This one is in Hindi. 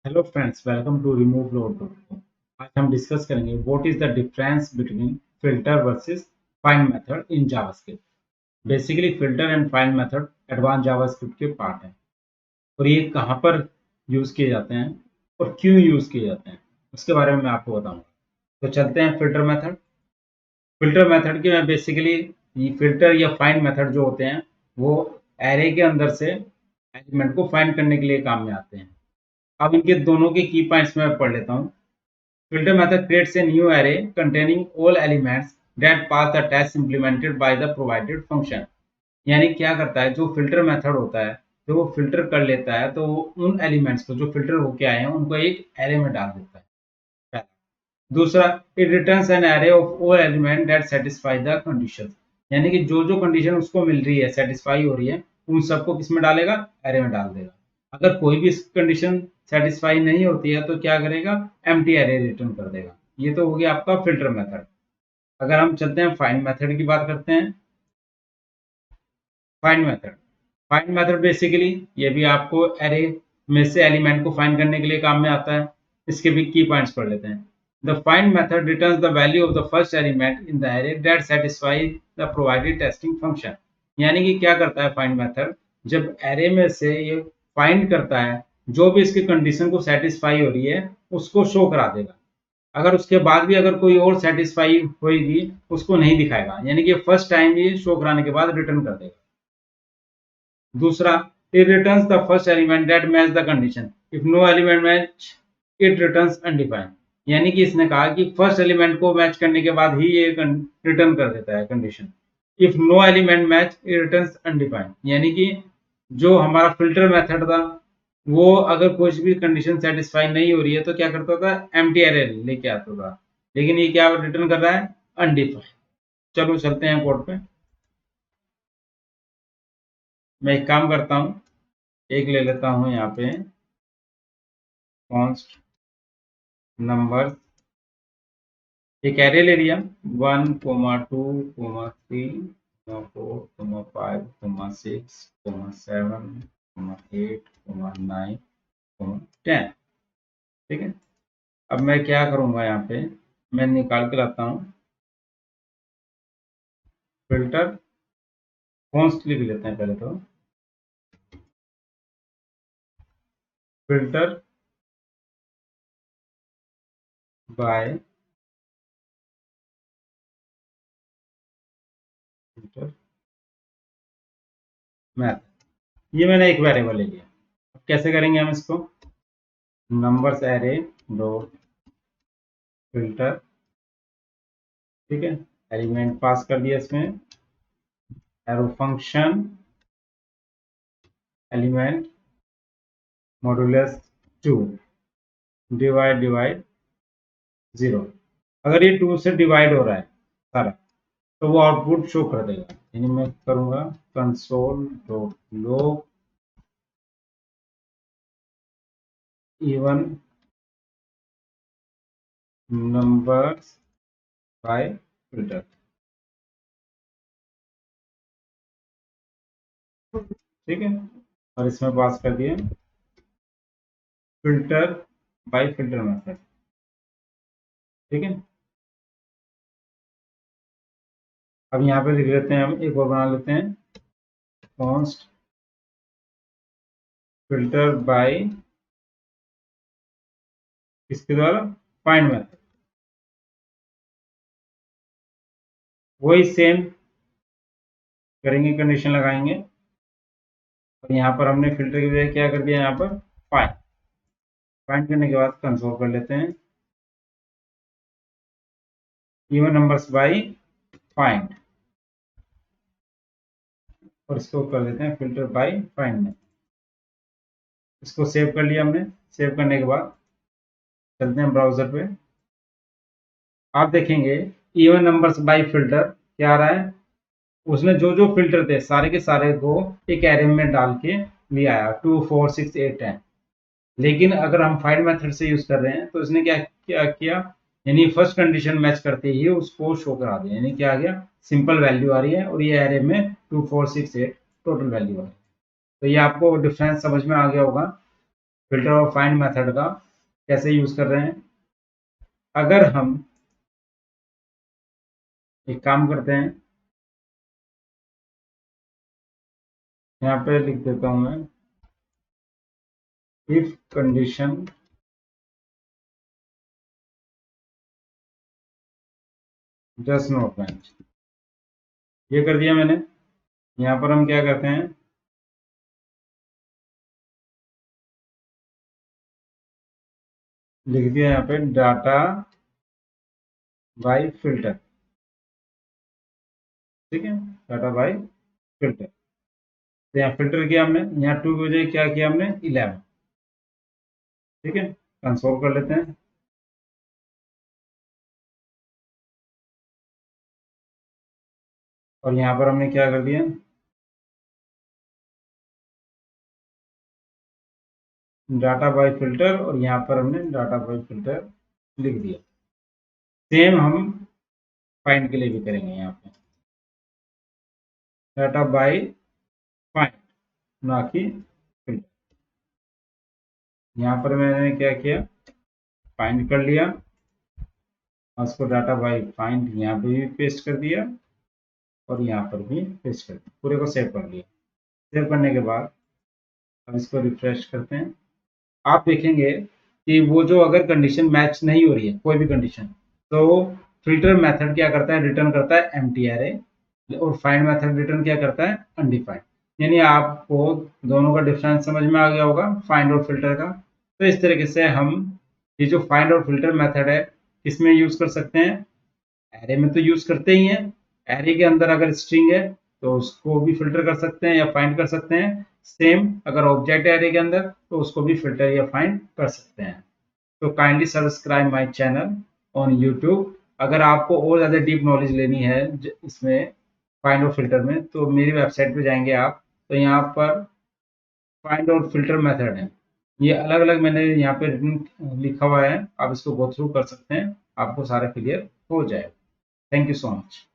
Hello friends, welcome to removeload.com। आज हम डिस्कस करेंगे what is the difference between filter versus find method in JavaScript. Basically filter and find method advance JavaScript के पार्ट हैं और ये कहाँ पर यूज किए जाते हैं और क्यों यूज किए जाते हैं उसके बारे में मैं आपको बताऊंगा। तो चलते हैं फिल्टर मेथड। फिल्टर मेथड की मैं बेसिकली ये फिल्टर या फाइंड मेथड जो होते हैं वो एरे के अंदर से एलिमेंट को फाइंड करने के लिए काम में आते हैं। अब इनके दोनों के की पॉइंट्स मैं पढ़ लेता हूँ। Filter method creates a new array containing all elements that pass the test implemented by the provided function। यानी क्या करता है, जो फिल्टर मेथड होता है जो वो फिल्टर कर लेता है तो वो उन एलिमेंट्स को जो फिल्टर होके आए हैं उनको एक एरे में डाल देता है, पहला। दूसरा, it returns an array of all element that satisfy the condition. यानी कि जो जो कंडीशन उसको मिल रही है, सेटिस्फाई हो रही है, उन सबको किस में डालेगा, एरे में डाल देगा। अगर कोई भी कंडीशन सेटिस्फाई नहीं होती है तो क्या करेगा, एम्प्टी एरे रिटर्न कर देगा। ये तो हो गया आपका फिल्टर मेथड। अगर हम चलते हैं फाइंड मेथड की बात करते हैं। फाइंड मेथड बेसिकली ये भी आपको एरे में से एलिमेंट को फाइंड करने के लिए काम में आता है। इसके भी की पॉइंट्स पढ़ लेते हैं। The find method returns the value of the first element in the array that satisfy the provided testing function. यानी कि क्या करता है फाइंड मेथड, जब एरे में से ये फाइंड करता है जो भी इसकी कंडीशन को सेटिस्फाई हो रही है उसको शो करा देगा। अगर उसके बाद भी अगर कोई और सेटिस्फाई होगी उसको नहीं दिखाएगा। यानी कि फर्स्ट टाइम ये शो कराने के बाद रिटर्न कर देगा। दूसरा, it returns the first element that match the condition, if no element match it returns undefined। यानी कि इसने कहा कि फर्स्ट एलिमेंट को मैच करने के बाद ही ये रिटर्न कर देता है condition. If no element match it returns undefined. यानी कि जो हमारा फिल्टर मेथड था वो अगर कोई भी कंडीशन सेटिस्फाई नहीं हो रही है तो क्या करता था, एम्प्टी एरे लेके आता था। लेकिन ये क्या रिटर्न कर रहा है, अनडिफाइंड। चलो चलते हैं कोड पे। मैं एक काम करता हूँ, एक ले लेता हूँ यहाँ पे कॉन्स्ट नंबर, एक एरे ले लिया 1, 2, 3, 4, 5, 6, 7, 8, 9, 10। ठीक है। अब मैं क्या करूंगा, यहाँ पे मैं निकाल के लाता हूँ फिल्टर। कॉन्स्ट लिख लेते हैं पहले तो, फिल्टर बाय फिल्टर मैथ। ये मैंने एक वेरिएबल ले लिया। अब कैसे करेंगे हम इसको, नंबर्स एरे डॉट फिल्टर। ठीक है, एलिमेंट पास कर दिया इसमें, arrow function element modulus 2 divide 0। अगर ये 2 से डिवाइड हो रहा है सारा तो वो आउटपुट शो कर देगा। यानी मैं करूंगा console dot log even numbers by filter. ठीक है, और इसमें पास कर दिए फिल्टर बाय फिल्टर मेथड। ठीक है, अब यहाँ पे लिख लेते हैं, हम एक और बना लेते हैं कॉन्स्ट फिल्टर बाय इसके द्वारा फाइंड मेथड। वही सेम करेंगे, कंडीशन लगाएंगे और यहाँ पर हमने फिल्टर की बजाय क्या कर दिया, यहाँ पर फाइंड। फाइंड करने के बाद कंसोल कर लेते हैं इवन नंबर्स बाय फाइंड और इसको कर देते हैं फिल्टर बाय फाइंड में। इसको सेव कर लिया हमने। सेव करने के बाद चलते हैं ब्राउजर पे। आप देखेंगे इवन नंबर्स बाय फिल्टर क्या आ रहा है, उसने जो जो फिल्टर थे सारे के सारे को एक एरे में डाल के ले आया 2, 4, 6, 8, 10। लेकिन अगर हम फाइंड मेथड से यूज कर रहे हैं तो इसने क्या क्या किया, यानी फर्स्ट कंडीशन मैच करते ही उसको शो करा दिया। यानी क्या आ गया, सिंपल वैल्यू आ रही है और ये एरे में 2, 4, 6, 8 टोटल वैल्यू आ रही है। तो ये आपको डिफरेंस समझ में आ गया होगा। फिल्टर और फाइंड मेथड का कैसे यूज कर रहे हैं। अगर हम एक काम करते हैं, यहाँ पे लिख देता हूं मैं, if condition does not match, ये कर दिया मैंने। यहाँ पर हम क्या करते हैं, लिख दिया यहाँ पे डाटा बाय फिल्टर, ठीक है, डाटा बाय फिल्टर। तो यहाँ फिल्टर किया हमने, यहाँ 2 की बजाय क्या किया हमने, 11, ठीक है। कंसोल कर लेते हैं, और यहाँ पर हमने क्या कर दिया, डाटा बाय फिल्टर, और यहाँ पर हमने डाटा बाय फिल्टर लिख दिया। सेम हम फाइंड के लिए भी करेंगे, यहाँ पे डाटा बाय फाइंड, ना कि फिल्टर। यहाँ पर मैंने क्या किया, फाइंड कर लिया, और उसको डाटा बाय फाइंड यहाँ पे भी पेस्ट कर दिया, और यहाँ पर भी पेस्ट कर दिया, पूरे को सेव कर लिया। सेव करने के बाद अब इसको रिफ्रेश करते हैं। आप देखेंगे कि वो जो अगर कंडीशन मैच नहीं हो रही है, कोई भी कंडीशन, तो फिल्टर मेथड क्या करता है, रिटर्न करता है एम्प्टी एरे, और फाइंड मेथड रिटर्न क्या करता है, अनडिफाइंड। यानी आपको दोनों का डिफरेंस समझ में आ गया होगा, फाइंड और फिल्टर का। तो इस तरीके से हम ये जो फाइंड और फिल्टर मेथड है, किसमें यूज कर सकते हैं, एरे में तो यूज करते ही हैं। एरे के अंदर अगर स्ट्रिंग है तो उसको भी फिल्टर कर सकते हैं या फाइंड कर सकते हैं। सेम अगर ऑब्जेक्ट एरे के अंदर, तो उसको भी फिल्टर या फाइंड कर सकते हैं। तो kindly subscribe my channel on YouTube. अगर आपको और ज़्यादा डीप नॉलेज लेनी है इसमें फाइंड और फिल्टर में, तो मेरी वेबसाइट पे जाएंगे आप, तो यहाँ पर फाइंड और फिल्टर मेथड है, ये अलग अलग मैंने यहाँ पे लिखा हुआ है, आप इसको गो थ्रू कर सकते हैं, आपको सारा क्लियर हो जाएगा। Thank you so much.